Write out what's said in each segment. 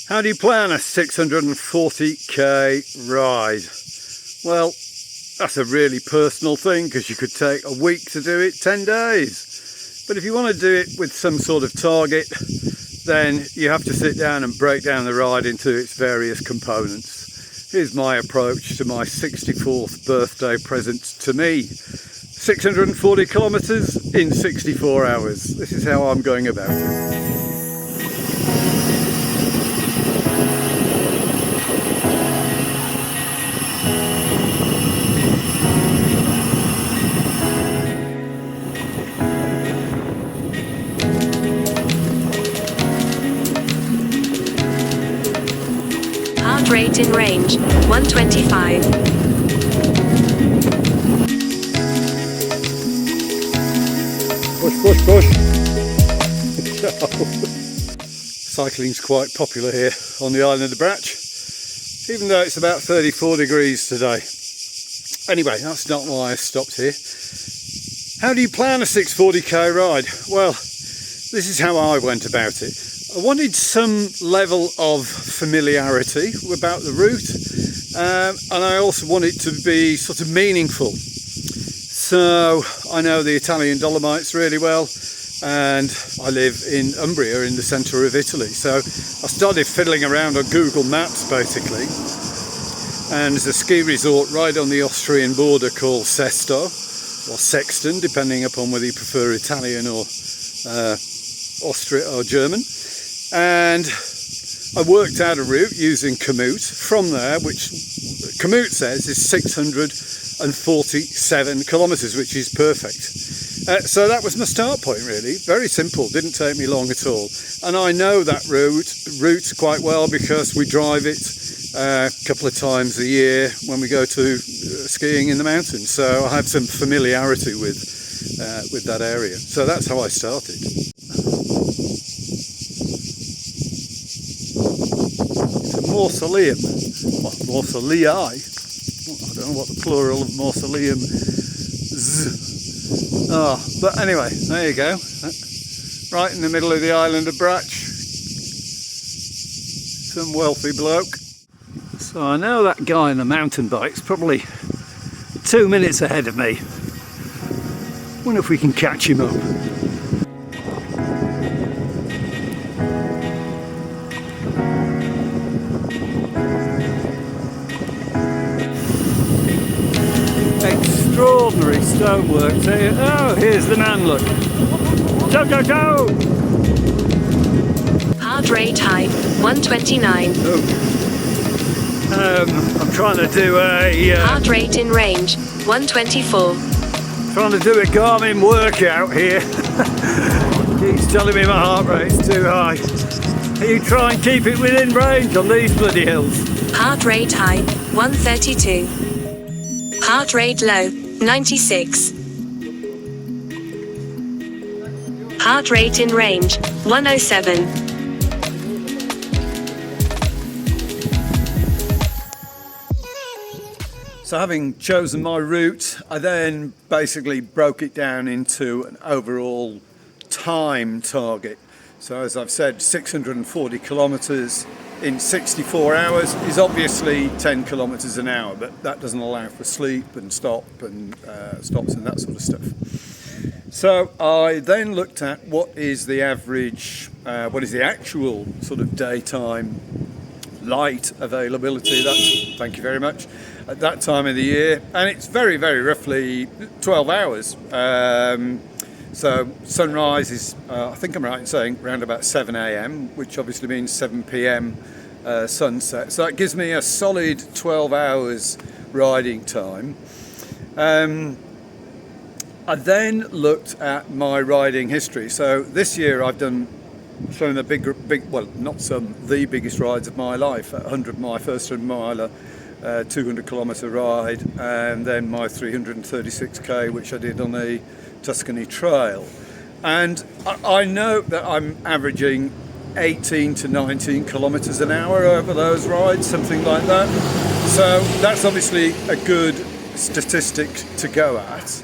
How do you plan a 640k ride? Well, that's a really personal thing because you could take a week to do it, 10 days. But if you want to do it with some sort of target, then you have to sit down and break down the ride into its various components. Here's my approach to my 64th birthday present to me. 640 kilometers in 64 hours. This is how I'm going about it. Heart rate in range, 125. Push, push, push. Cycling's quite popular here on the island of Brach, even though it's about 34 degrees today. Anyway, that's not why I stopped here. How do you plan a 640k ride? Well, this is how I went about it. I wanted some level of familiarity about the route, and I also want it to be sort of meaningful. So I know the Italian Dolomites really well, and I live in Umbria in the centre of Italy. So I started fiddling around on Google Maps basically, and there's a ski resort right on the Austrian border called Sesto, or Sexton, depending upon whether you prefer Italian or Austria or German. And I worked out a route using Komoot from there, which Komoot says is 647 kilometres, which is perfect. So that was my start point really, very simple, didn't take me long at all. And I know that route quite well because we drive it a couple of times a year when we go to skiing in the mountains. So I have some familiarity with that area. So that's how I started. Mausoleum, well, mausolei, I don't know what the plural of mausoleum is. Oh, but anyway, there you go, right in the middle of the island of Brach, some wealthy bloke. So I know that guy on the mountain bike's probably 2 minutes ahead of me. Wonder if we can catch him up. Extraordinary stonework here. Oh, here's the man, look. Go, go, go! Heart rate high, 129. Oh. I'm trying to do a... Heart rate in range, 124. Trying to do a Garmin workout here. Keeps telling me my heart rate's too high. You try and keep it within range on these bloody hills. Heart rate high, 132. Heart rate low, 96. Heart rate in range, 107. So having chosen my route, I then basically broke it down into an overall time target. So as I've said, 640 kilometres in 64 hours is obviously 10 kilometres an hour, but that doesn't allow for sleep and stops and that sort of stuff. So I then looked at what is the average, what is the actual sort of daytime light availability. That's, thank you very much, at that time of the year, and it's very, very roughly 12 hours. So sunrise is, I think I'm right in saying, around about 7 a.m, which obviously means 7 p.m. Sunset. So that gives me a solid 12 hours riding time. I then looked at my riding history. So this year I've done some of the the biggest rides of my life. My first 100 miler, 200 kilometre ride, and then my 336k, which I did on the Tuscany Trail. And I know that I'm averaging 18 to 19 kilometres an hour over those rides, something like that. So that's obviously a good statistic to go at.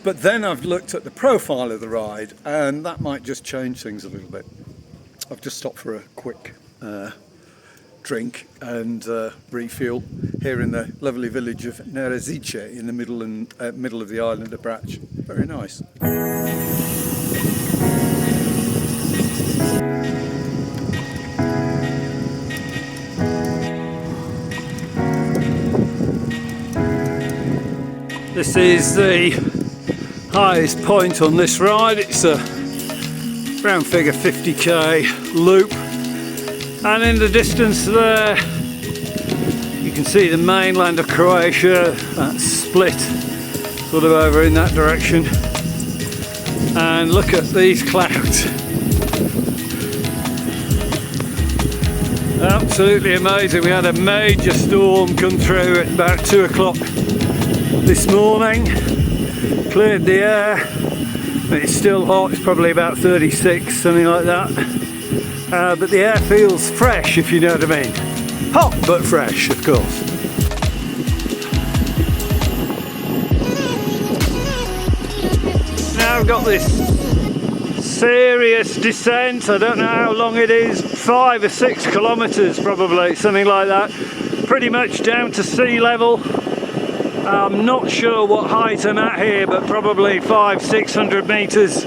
But then I've looked at the profile of the ride, and that might just change things a little bit. I've just stopped for a quick drink and refuel here in the lovely village of Nerezice in the middle of the island of Brač. Very nice. This is the highest point on this ride. It's a round figure 50k loop, and in the distance there you can see the mainland of Croatia. That's split sort of over in that direction, and look at these clouds. Absolutely amazing. We had a major storm come through at about 2 o'clock this morning, cleared the air, but it's still hot. It's probably about 36, something like that, but the air feels fresh, if you know what I mean. Hot but fresh, of course. Now I've got this serious descent. I don't know how long it is, 5 or 6 kilometers probably, something like that, pretty much down to sea level. I'm not sure what height I'm at here, but probably 500-600 meters.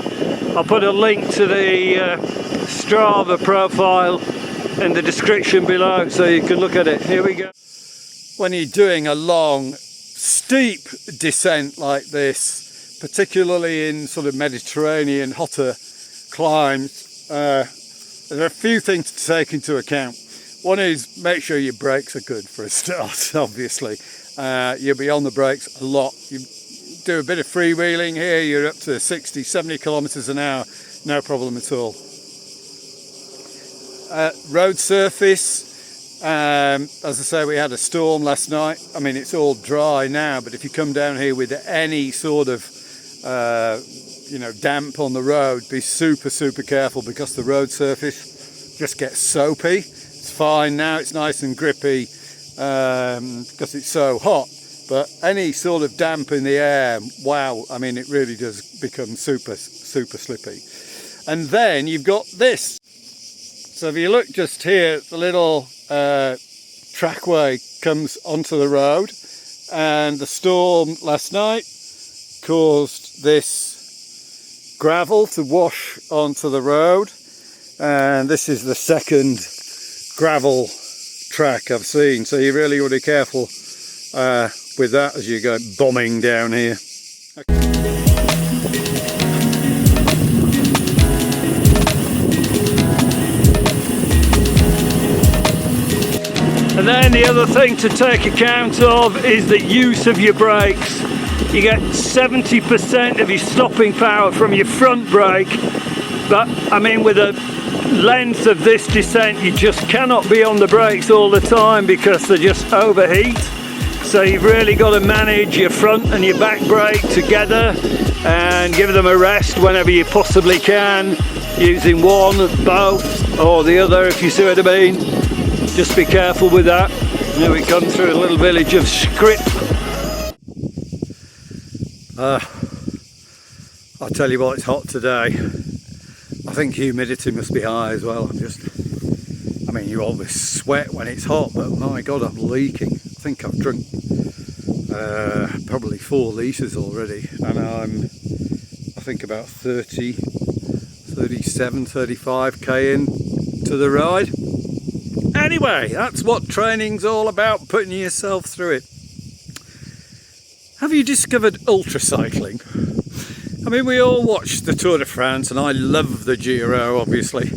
I'll put a link to the Strava profile in the description below so you can look at it. Here we go. When you're doing a long, steep descent like this, particularly in sort of Mediterranean, hotter climbs, there are a few things to take into account. One is make sure your brakes are good for a start, obviously. You'll be on the brakes a lot. You do a bit of freewheeling here, you're up to 60, 70 kilometers an hour, no problem at all. Road surface, as I say, we had a storm last night. I mean, it's all dry now, but if you come down here with any sort of damp on the road, be super careful, because the road surface just gets soapy. It's fine now, it's nice and grippy, because it's so hot, but any sort of damp in the air, wow, I mean, it really does become super slippy. And then you've got this. So if you look just here, the little trackway comes onto the road, and the storm last night caused this gravel to wash onto the road, and this is the second gravel track I've seen, so you really want to be careful with that as you go bombing down here. And then the other thing to take account of is the use of your brakes. You get 70% of your stopping power from your front brake, but I mean, with a length of this descent, you just cannot be on the brakes all the time because they just overheat. So you've really got to manage your front and your back brake together and give them a rest whenever you possibly can, using one, both, or the other, if you see what I mean. Just be careful with that. Now we come through a little village of Skrip. I'll tell you what, it's hot today. I think humidity must be high as well. I mean, you always sweat when it's hot, but my God, I'm leaking. I think I've drunk probably 4 litres already, and I think about 37, 35k into the ride. Anyway, that's what training's all about, putting yourself through it. Have you discovered ultra cycling? I mean, we all watch the Tour de France, and I love the Giro, obviously.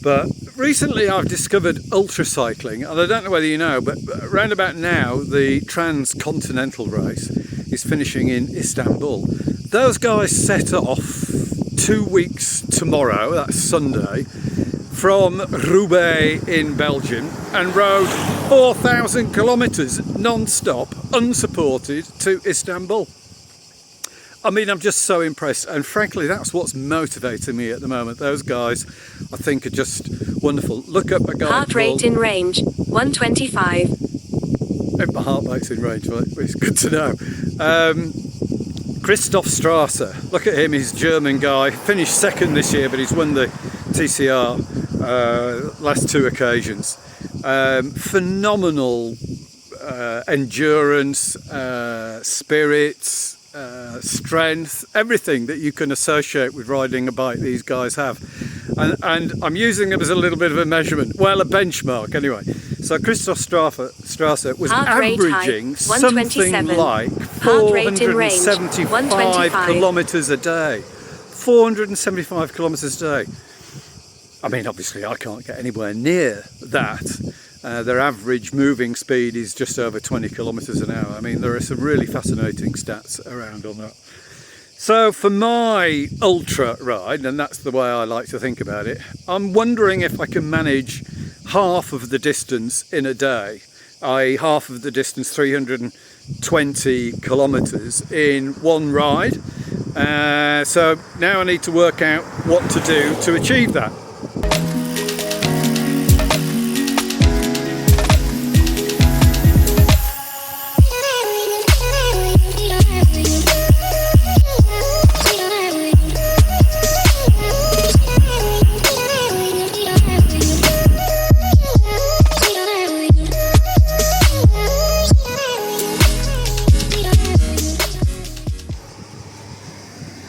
But recently I've discovered ultra cycling, and I don't know whether you know, but around about now, the Transcontinental race is finishing in Istanbul. Those guys set off 2 weeks tomorrow, that's Sunday, from Roubaix in Belgium, and rode 4,000 kilometres non-stop, unsupported, to Istanbul. I mean, I'm just so impressed, and frankly, that's what's motivating me at the moment. Those guys, I think, are just wonderful. Look up a guy Heart rate in range, 125. My heart rate's in range, well, it's good to know. Christoph Strasser, look at him, he's a German guy, finished second this year, but he's won the TCR last two occasions. Phenomenal endurance, spirits, strength, everything that you can associate with riding a bike these guys have. And I'm using them as a little bit of a measurement, well, a benchmark anyway. So Christoph Strasser was averaging something like 475 kilometres a day. 475 kilometres a day. I mean, obviously I can't get anywhere near that. Their average moving speed is just over 20 kilometres an hour. I mean, there are some really fascinating stats around on that. So for my ultra ride, and that's the way I like to think about it, I'm wondering if I can manage half of the distance in a day, i.e. half of the distance, 320 kilometres in one ride. So now I need to work out what to do to achieve that.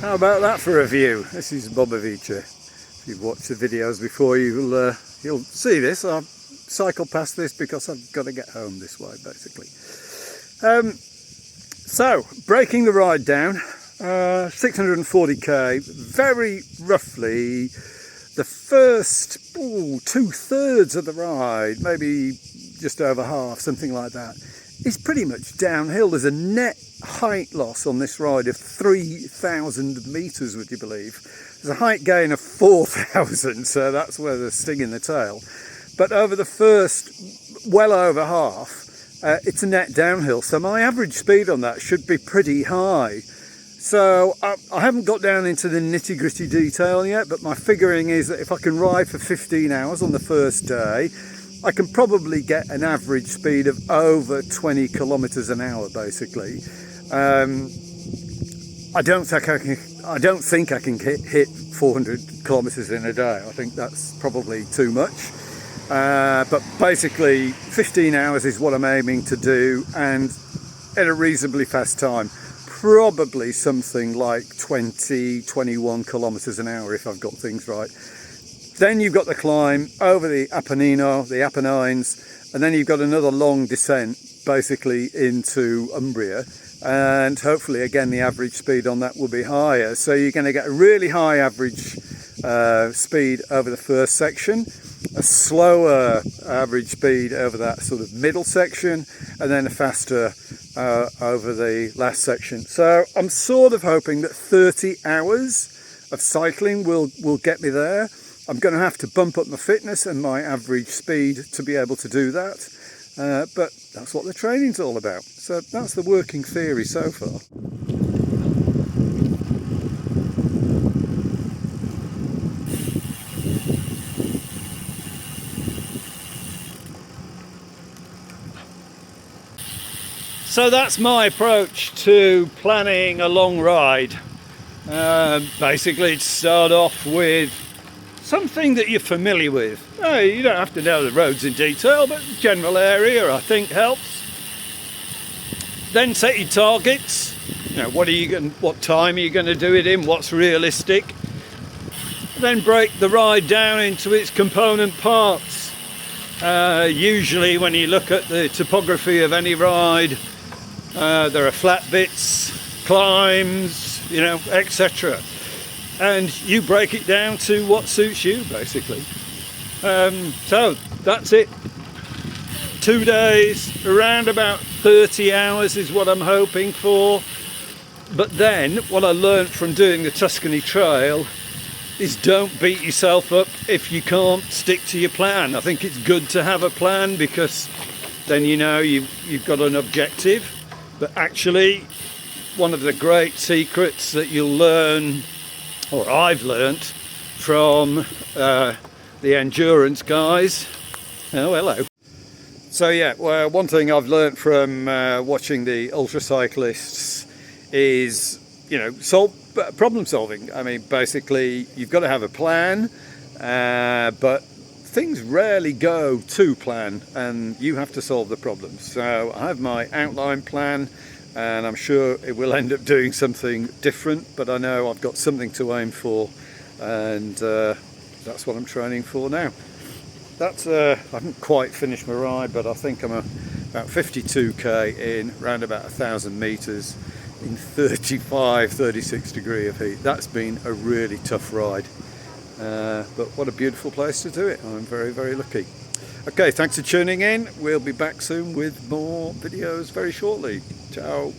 How about that for a view? This is Bobovice. If you've watched the videos before, you'll see this. I've cycled past this because I've got to get home this way, basically. So, breaking the ride down, 640k, very roughly the first 2/3 of the ride, maybe just over half, something like that, is pretty much downhill. There's a net height loss on this ride of 3,000 metres, would you believe? There's a height gain of 4,000, so that's where the sting in the tail. But over the first, well over half, it's a net downhill, so my average speed on that should be pretty high. So I haven't got down into the nitty-gritty detail yet, but my figuring is that if I can ride for 15 hours on the first day, I can probably get an average speed of over 20 kilometres an hour, basically. I don't think I can hit 400 kilometres in a day. I think that's probably too much. But basically, 15 hours is what I'm aiming to do, and at a reasonably fast time. Probably something like 20, 21 kilometres an hour if I've got things right. Then you've got the climb over the Apennines, and then you've got another long descent basically into Umbria, and hopefully again the average speed on that will be higher. So you're going to get a really high average speed over the first section, a slower average speed over that sort of middle section, and then a faster over the last section. So I'm sort of hoping that 30 hours of cycling will get me there. I'm going to have to bump up my fitness and my average speed to be able to do that, but that's what the training's all about. So that's the working theory so far. So that's my approach to planning a long ride. Basically, to start off with something that you're familiar with. You don't have to know the roads in detail, but the general area I think helps. Then set your targets. You know, what time are you going to do it in? What's realistic? Then break the ride down into its component parts. Usually, when you look at the topography of any ride, there are flat bits, climbs, etc. And you break it down to what suits you, basically. So that's it. 2 days, around about 30 hours is what I'm hoping for. But then, what I learned from doing the Tuscany Trail is don't beat yourself up if you can't stick to your plan. I think it's good to have a plan because then you've got an objective. But actually, one of the great secrets that you'll learn, or I've learnt from the endurance guys. Oh, hello. So yeah, well, one thing I've learnt from watching the ultra cyclists is, problem solving. I mean, basically, you've got to have a plan, but things rarely go to plan, and you have to solve the problems. So I have my outline plan, and I'm sure it will end up doing something different, but I know I've got something to aim for, and that's what I'm training for now. That's I haven't quite finished my ride, but I think I'm about 52k in, around about 1,000 meters in 36 degree of heat. That's been a really tough ride, but what a beautiful place to do it. I'm very, very lucky. Okay, thanks for tuning in. We'll be back soon with more videos very shortly. Ciao.